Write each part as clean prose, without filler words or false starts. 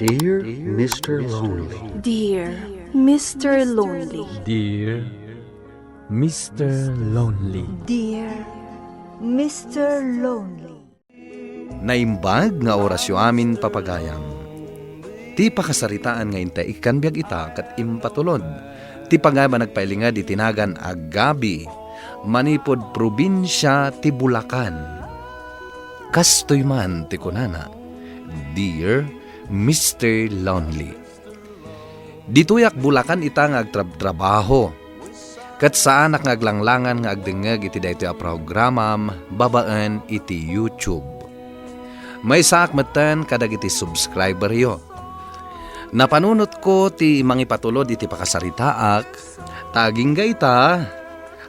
Dear Mr. Lonely. Dear Mr. Lonely. Dear Mr. Lonely. Dear Mr. Lonely. Naimbag nga orasyo amin papagayam. Ti pakasaritaan nga inta ikan biag ita kat impatulod. Ti pagayam nagpailingad itinagan agabi. Manipod probinsya ti Bulacan. Kastoy man ti kunana. Dear Mr. Lonely. Dituyak Bulacan ita nga agtrabaho. Kat saan naglanglangan nga agdengeg iti daytoy a programam babaan iti YouTube. May saak meten kadag iti subscriber yo. Napanunot ko ti mangipatulod iti pakasaritaak, taging ita,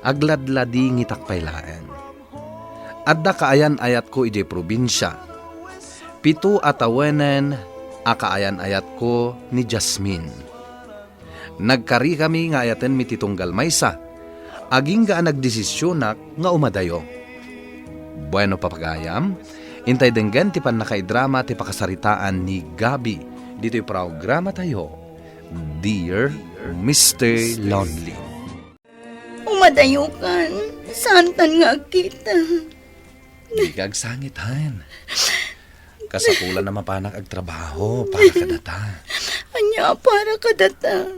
agladlading itakpaylaan. Adda kaayan ayat ko iti probinsya. 7 atawanen, akaayan ayat ko ni Jasmine. Nagkari kami nga ayaten mi titunggal maysa, aging gaan nagdesisyonak nga umadayo. Bueno papagayam, intay denggan ti pan nakaidrama ti pakasaritaan ni Gabi. Dito'y programa tayo, Dear Mr. Lonely. Umadayo kan. Saan tan nga kita? Igagsangit, han. Kasatulan na mapanak agtrabaho para kadata. Anya para kadata.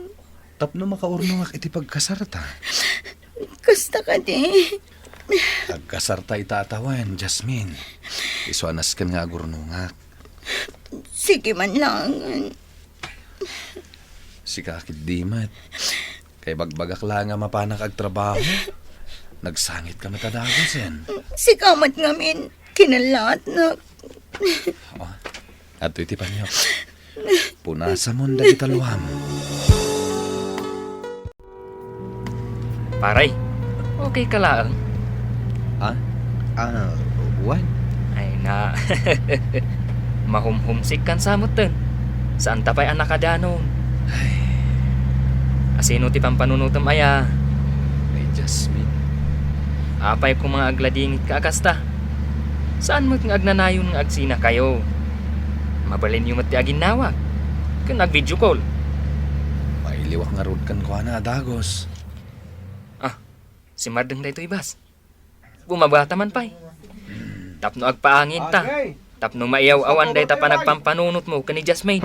Tapno makaurnong iti pagkasarta. Kasta ka di. Agkasarta itatawan, Jasmine. Isuanas kan nga agurnungak. Sige man lang. Si kakit dimat. Kay bagbagak lang nga mapanak agtrabaho. Nagsangit ka matadagosin. Si kamat ngamin. Kinalat na. Oh, at iti panyo. Punasa mo na italuham. Paray, okay ka lang? What? Ay na, mahumhumsik kan samot ten. Saan tapay anak ka danon? Asino ti pampanunutam aya? Ay, Jasmine. Apay ko mga agladingit ka akasta. Saan mo't nga agnanayon nga agsina kayo? Mabalin yung mati aginawag. Kung nag-video call. Mailiwak nga rod kan ko na dagos. Si Mardeng da ito ibas. Bumabata man pa'y. Tapno agpaangin ta. Tapno maiyaw-awan da ita pa nagpampanunot mo kani Jasmine.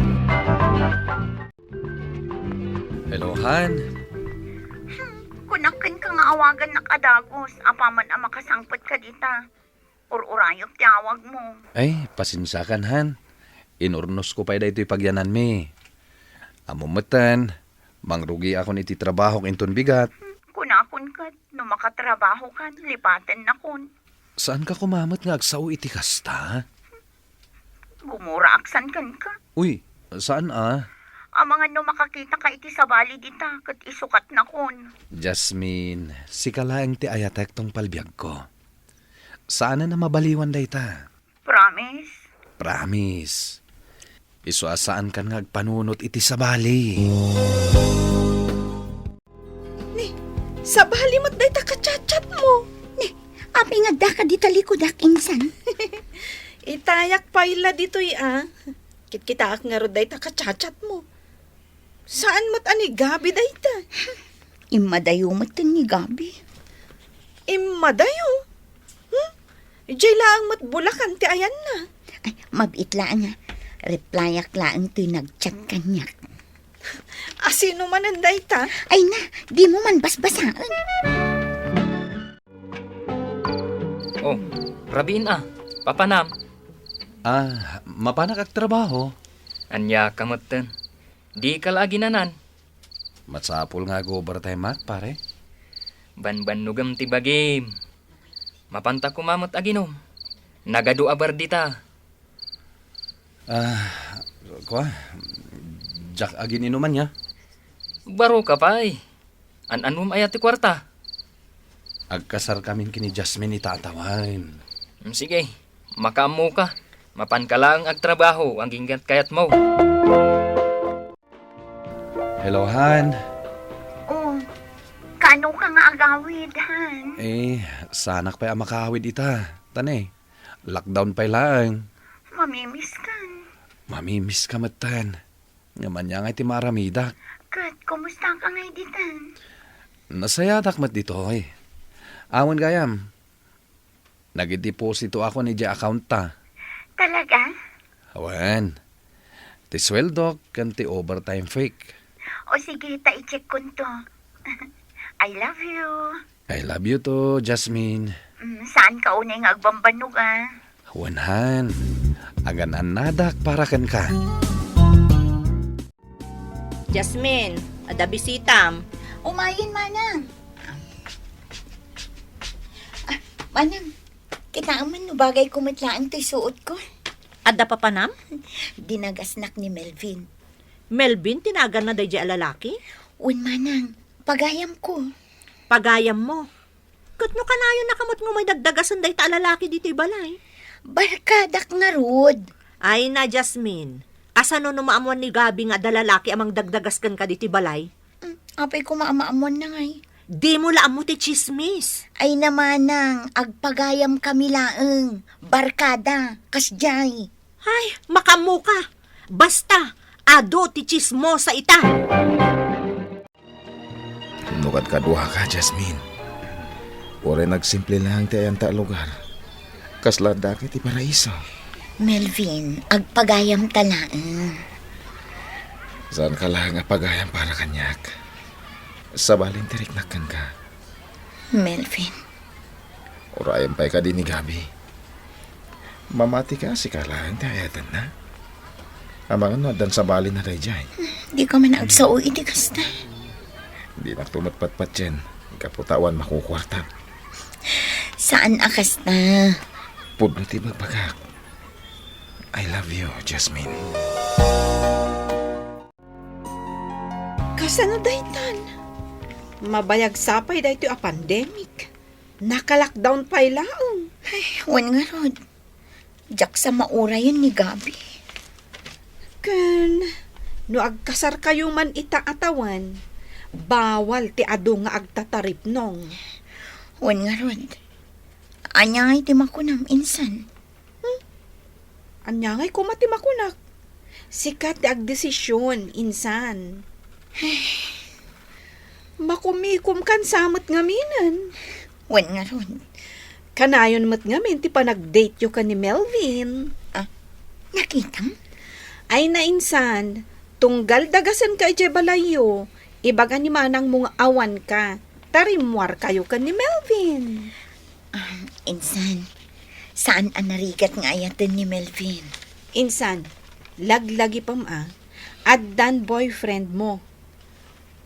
Hello, Han. Kunakin ka nga awagan na kadagos. Apaman ang makasangpot ka dita. Ururayok tiyawag mo. Ay, pasinsakan, Han. Inurnos ko pa ito'y pagyanan mi. Amumatan, mangrugi ako iti trabaho kinton bigat. Kunakon ka, no makatrabaho ka, lipaten na kun. Saan ka kumamot nga agsaw iti kasta? Gumura aksan kan ka. Uy, saan Ang mga no makakita ka iti sa bali dita, kat isukat na kun. Jasmine, si kalaang ti ayatek tong palbiag ko. Saan na mabaliwan da ita? Promise? Promise. Isuasaan kan nga agpanunot iti sa bali. Sa bali mo't day takachat-chat mo. Api nga da ka dito likod insan. Itayak pa ila dito'y Kit-kita ak nga ro day takachat-chat mo. Saan mo't ani Gabi day ta? Imadayo mo't ni Gabi. Imadayo? Ijay laang mo't Bulacan ti ayan na. Ay, mabit lang nga. Replyak lang to'y nagchat kanyak. Asino man ang day ta? Ay na, di mo man basbasaan. Oh, Rabin papanam. Mapanak agtrabaho. Anya kamot ten. Di ka lagi nanan. Matsapol nga go overtime pare. Ban-ban nugam ti bagim. Mapanta kumamot aginom. Nagadu abar dita. Kwa, Jack agin inuman niya. Baro ka pa'y. An-anum ayat ti kwarta. Agkasar kamin kini Jasmine itatawan. Sige, makamu ka. Mapan ka lang agtrabaho ang gingat kayat mo. Hello, Han. Oh, kano ka nga agawid, Han? Sanak pa makahawid ita. Tane, lockdown pa lang. Mamimiss ka. Mamimiss ka matan. Ngaman niya nga iti maramidak. Kat, kumusta ka ngay ditan? Nasayadak mat dito eh. Awan gayam. Nag-deposito ako ni di account ta. Talaga? Awan. Ti sweldo kan ti overtime fake. O sige, ta-check ko to. I love you. I love you to, Jasmine. Saan ka unay nga agbambanog Awanhan. Aganan nadak para kan ka. Jasmine, ada bisitam. Umayin, Manang. Manang, kinaaman no bagay kumatlaan to'y suot ko. Ada pa panam? Dinagasnak ni Melvin. Melvin, tinagan na day lalaki? Un, Manang, pagayam ko. Pagayam mo. Kutno ka na yun nakamot nga may dagdagasan day lalaki dito'y balay. Barkadak nga rod. Ay na, Jasmine. Asano no maamuan ni Gabi nga dalalaki amang dagdagaskan ka dito'y balay? Apay ko maamaamon na ngay. Di mo laam mo ti chismis. Ay namanang, agpagayam kami laeng. Barkada, kasjay. Ay, makamu ka. Basta, ado ti chismo sa ita. Nukat kadwa ka, Jasmine. Ore nagsimple lang ti ayan ta lugar. Kasla daki ti paraiso. Melvin, agpagayam talaeng. Saan ka lang nga pagayam para kanyak? Sa balin tiriknakan ka. Melvin, Urayan pa'y ka din ni Gabi. Mamati ka si kalaan ti ayatan na. Amang ano, dan sa balin na dayjay. di ka man agsao iti kasta. Di nagtumatpat-pat yan. Kaputawan makukwartat. Saan akas na? Pudno ti bagpagak. I love you, Jasmine. Kasano daytan? Mabayag sapay dayto a pandemic. Naka-lockdown pa'y laong. Wan nga rod. Jak sa maura yun ni Gabi. Kan, no agkasar kayo man ita-atawan, bawal ti ado nga agtatarip nong. Wan nga rod. Anya nga iti makunam insan. Anya nga'y kumatimakunak. Sikat ti agdesisyon, insan. Makumikum kan samot ngaminan. Wan nga rod. Kanayon mat ngamin ti panag-date yo ka ni Melvin. Nakitam? Ay na insan, tunggal dagasan ka iti balayo, ibaga ni manang mong awan ka, tarimwar kayo ka ni Melvin. Insan, saan ang narigat nga ayatan ni Melvin? Insan, laglagi pam at dan boyfriend mo.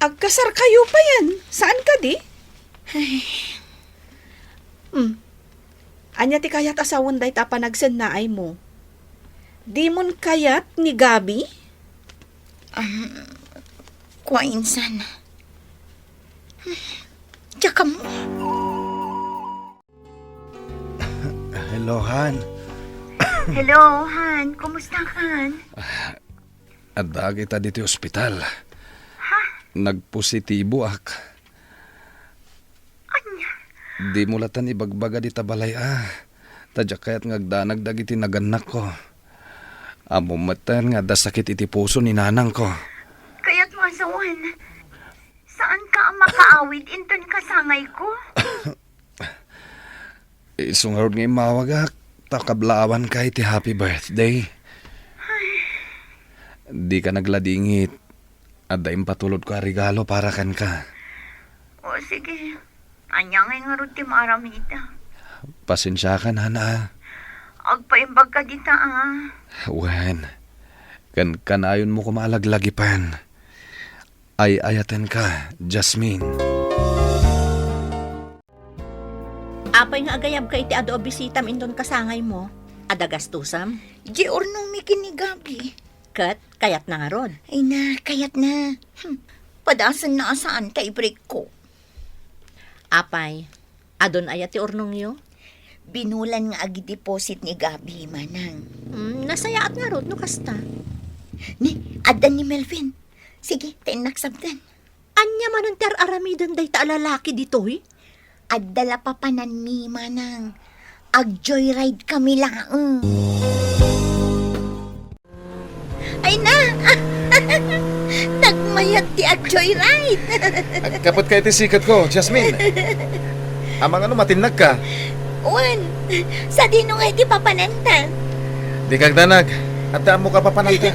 Agkasar kayo pa yan, saan ka di? Anya ti kayat asawan day tapanagsan na ay mo. Di mon kayat ni Gabi? Kwa insan. Tsaka mo. Hello, Han. Hello, Han. Kumusta ka? Adda kita dito ospital. Nagpositibo ak. Anya? Di mulatan ibagbaga di tabalay Tadya kaya't ngagdanag dagiti naganak ko. Amumatan nga da sakit iti puso ni nanang ko. Kaya't masawan. Saan ka ang makaawid? Inton kasangay ko? Isungarod nga mawagak. Takablawan ka iti happy birthday. Di ka nagladingit. At daim patulod ko regalo para kan ka. O sige. Anya ngay nga rin ti maramita. Pasensya ka na. Agpaimbag ka dita Wen, kan kanayon mo kumalaglagipan. Ay ayatan ka, Jasmine. Apay nga agayab ka iti ado bisitam indon kasangay mo. Adagastusam? Di ornong mikin ni Gabi. Kat, kayat na nga rod. Ay na, kayat na. Padasan na asaan ta i-break ko. Apay, adon ayat ti ornong yo? Binulan nga agi-deposit ni Gabi, manang. Nasayaat nga rod, no kasta. Ni, adan ni Melvin. Sige, naksabdan. Anya man ang aramidan day ta lalaki dito, Addala pa panan mi, manang. Ag-joyride kami lang. ayat ti at joyride. Kapot kayo ti sikat ko, Jasmine. Amang ano, matinag ka. Wan, sa dino nga ti papananta. Di kagdanag. At daan mo ka papanagka.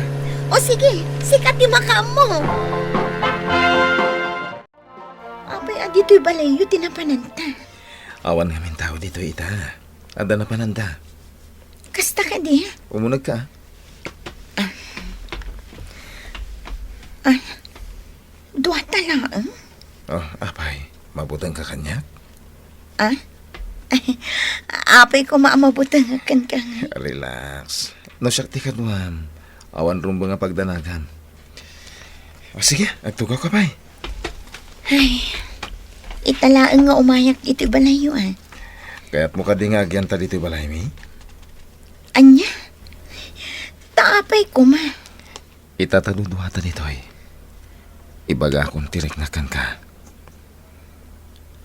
O sige, sikat ti makam mo. Apay, dito'y balayo tinapananta. Awan ngamin tao dito, ita. Ada na pananda. Kasta ka di? Umunag ka. Duwata lang. Oh, apay. Mabutang ka kanya. Apay ko maamabutangakan ka. Relax. No, siyak ti kadwam. Awan rumbo nga pagdanagan. O sige, agtugaw ka pa'y. Ay, italaan nga umayak iti balayo Kaya't mo ka dingagyan ta dito balay mi. Anya? Taapay ko ma. Itataduduhata dito Ibaga akong tirik na kan ka.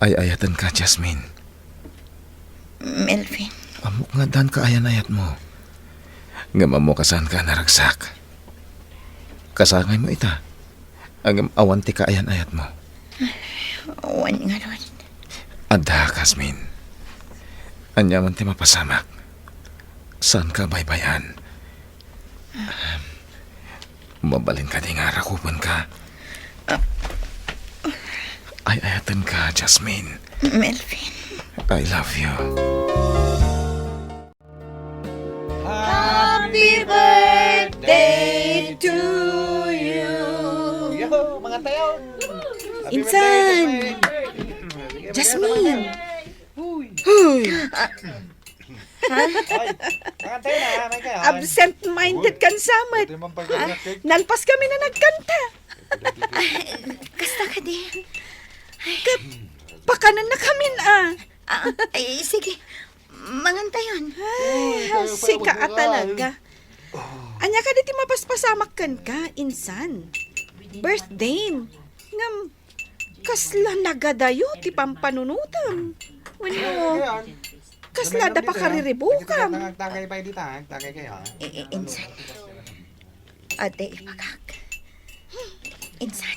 Ay ayatan ka, Jasmine. Melvin. Amok nga dan ka ayan-ayat mo. Ngam mo kasan ka naragsak. Kasangay mo ita. Ang awan ti ka ayan-ayat mo. Wan nga ron. Adda, Jasmine. Anya man ti mapasamak. Saan ka baybayan? Mabalin ka di nga rakupan ka. Ay ayatan ka, Jasmine. Melvin. I love you. Happy birthday to you. Insan! Jasmine! Huy! Absent-minded kan samat. Nalpas kami na nagkanta. Kasta ka di? Pakanan na kami Ay, sige. Mangantayon. Sika at talaga. Anya ka diti mapaspasamak kan ka, insan. Birthday. Ngam, kasla nagadayo ti pampanunutam. Wano, kasla da pa kariribukam. Insan. Ate, ipagak. Insan.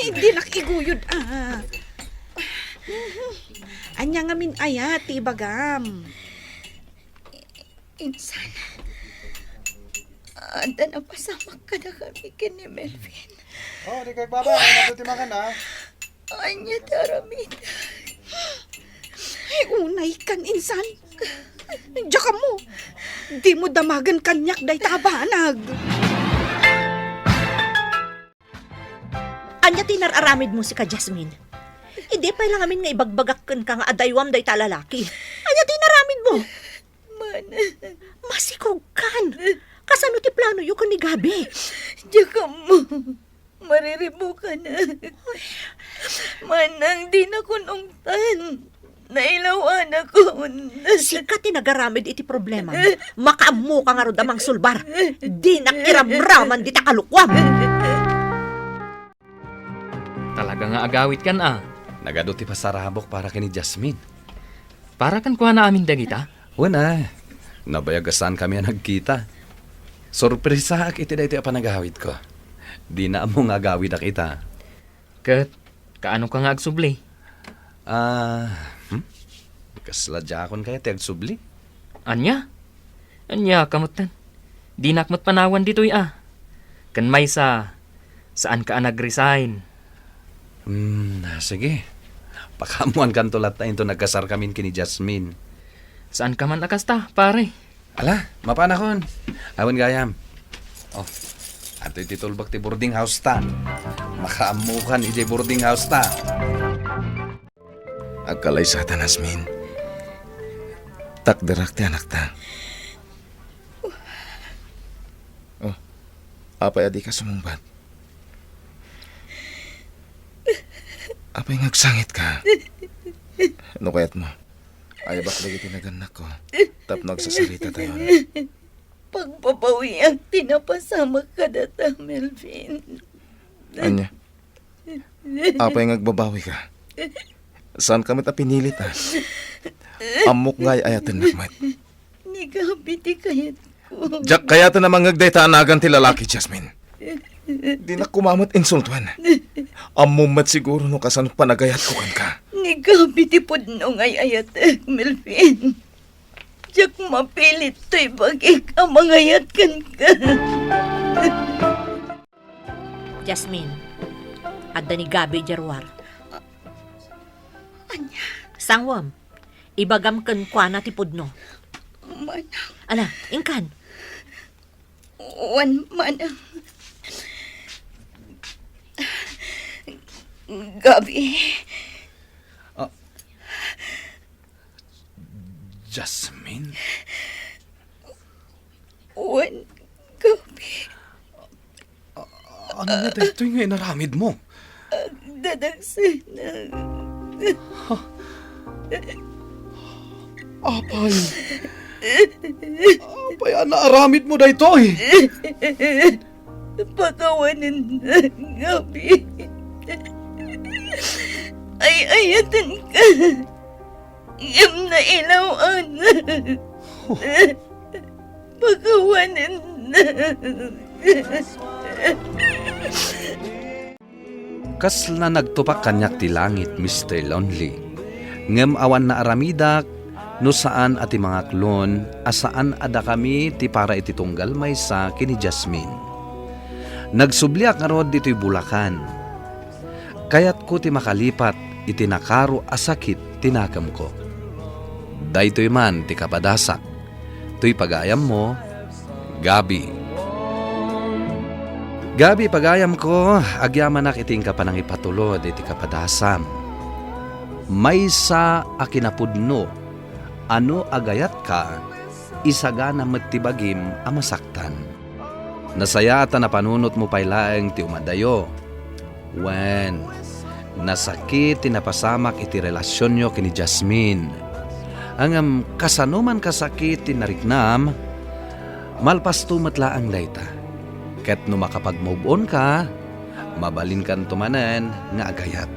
Hindi nakiguyod Anya nga min ayat, ti bagam. Insan. Anda na pasamak ka na kami kini Melvin. Oh, di kay baba. Natutimakan na. Anya taramid. Ay, unay kan, insan. Diya ka mo. Di mo damagan kanyak day tabanag. Anya tinararamid mo si ka Jasmine. Hindi pa lang amin nga ibagbagakan ka nga adaywam day talalaki. Anya tinaramid mo. Masikog kan. Kasano ti plano yu ka ni Gabi? Diya ka mo. Mariribo ka na. Manang di na kunungtan. Nailawan ako. Sika tinagaramid iti problema. Makaamu ka nga rodamang sulbar. Di nakiramraman di takalukwam. Talaga nga agawit kan Nagado ti pasarabok para kini Jasmine. Para kan kuha na amin dagita. Wala. Nabayagasan kami ang nagkita. Sorpresa ak iti daytoy panagawid ko. Di na mo nga gawid kita. Kat, kaano ka nga agsubli? Kasladjakon kaya ti agsubli. Anya? Anya, kamutan. Di nakmat panawan dito'y Kan may saan ka nag-resign? Sige. Pakamuan kan tulat na ito nagkasar kami kini Jasmine. Saan ka man nakasta, pare? Ala, mapanakon. Awan gayam. Oh, ato ititulbak ti boarding house ta. Makaamukan iti boarding house ta. Agkalay sa Asmin. Takderak ti anak ta. Oh, apay adi ka sumumbat. Apay ngagsangit ka. Ano kayat mo? Ay bak lagi tinaganak ko. Tap nagsasarita tayo. Pagpapawi ang tinapasama ka data, Melvin. Anya? Apay ngagbabawi ka. Saan kami ta pinilit Amok ngay ayatan nakmat. Ni Gabi ti kayat ko. Jak kayatan namang ngagday ta anagan ti lalaki, Jasmine. Di na kumamot insultuan. Amumat siguro no kasan panagayat ko kan ka. Ni gabi ti pudno ngay ayat, Melvin. Diyak mapilit to'y bagik ang mangayat kan ka. Jasmine, adda ni Gabi Jarwar. Anya, Sangwam, ibagam kan kwa na ti pudno. manang, Ala, ingkan. wan manang. Gabi, Jasmine? wan gabi. Ano na dito yung inaramid mo? Dadagsin na. Apay. Apay, naaramid mo dito eh. Pakawanin na gabi. Ay ayatan ka. Iyam na ilawan. Pakawanin na. Kasla nagtupak kanyak ti langit, Mr. Lonely. Ngem awan na aramidak, no saan ati mga klon, asaan ada kami ti para iti tunggal maysa kini Jasmine. Nagsubliak nga rod dito'y Bulacan. Kayat ko ti makalipat, iti nakaro asakit tinakam ko. Daytoy man ti kapadasak, to'y pagayam mo, Gabi. Gabi, pagayam ko, agyaman ak iting kapanang ipatulod iti kapadasam. May sa akinapudno, ano agayat ka, isagana matibagim amasaktan. Nasaya ta na panunot mo paylaeng ti umadayo. Wen, nasakit tinapasamak iti relasyon nyo kini Jasmine. Ang kasanuman kasakit tinariknam, malpasto matlaang layta. Ket no makapag-move on ka, mabalin kan tumanen nga agayat.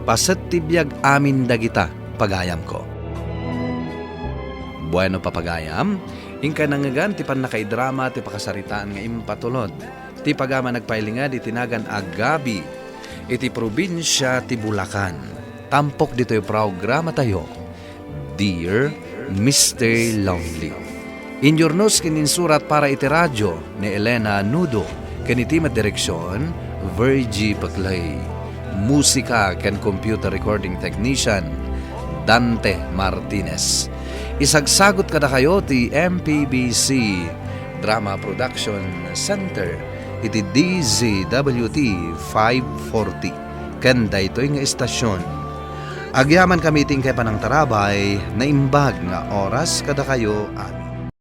Paset tibiyag amin dagita, pagayam ko. Bueno papagayam, ingka nangagan ti pan nakaidrama ti pakasaritaan nga impatulod. Ti pagama nagpailinga di tinagan Agabi, iti probinsya ti Bulacan. Tampok dito yung programa tayo, Dear Mr. Lonely. Inyornos kininsurat para iti radyo ni Elena Nudo, kanitimat direksyon, Virgie Paclay. Musika ken computer recording technician, Dante Martinez. Isagsagot kada kayo ti MPBC Drama Production Center, iti DZWT 540. Kanda ito'y nga estasyon. Agyaman kami ting kay panang tarabay na imbag nga oras kada kayo at